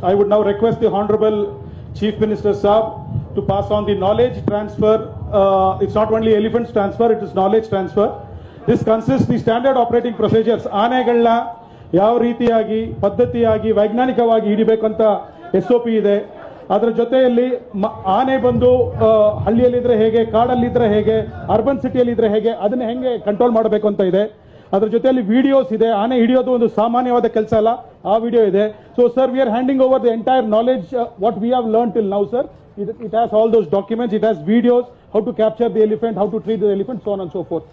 I would now request the Honorable Chief Minister Saab to pass on the knowledge transfer. It's not only elephants transfer, it is knowledge transfer. This consists the standard operating procedures. ಆನೆಗಳನ್ನ ಯಾವ ರೀತಿಯಾಗಿ ಪದ್ಧತಿಯಾಗಿ ವೈಜ್ಞಾನಿಕವಾಗಿ ಹಿಡಿಬೇಕಂತ SOP ಇದೆ. ಅದರ ಜೊತೆಯಲ್ಲಿ ಆನೆ ಬಂದು ಹಳ್ಳಿಯಲ್ಲಿದ್ರೆ ಹೇಗೆ, ಕಾಡಲ್ಲಿದ್ರೆ ಹೇಗೆ, ಅರ್ಬನ್ ಸಿಟಿಯಲ್ಲಿದ್ರೆ ಹೇಗೆ, ಅದನ್ನ ಹೆಂಗೆ ಕಂಟ್ರೋಲ್ ಮಾಡಬೇಕು ಅಂತ ಇದೆ. ಅದರ ಜೊತೆಯಲ್ಲಿ ವಿಡಿಯೋಸ್ ಇದೆ. ಆನೆ ಹಿಡಿಯೋದು ಒಂದು ಸಾಮಾನ್ಯವಾದ ಕೆಲಸ ಅಲ್ಲ, ಆ ವಿಡಿಯೋ ಇದೆ. So sir, we are handing over the entire knowledge what we have learn till now sir. It has all those documents, it has videos, how to capture the elephant, how to treat the elephant, so on and so forth.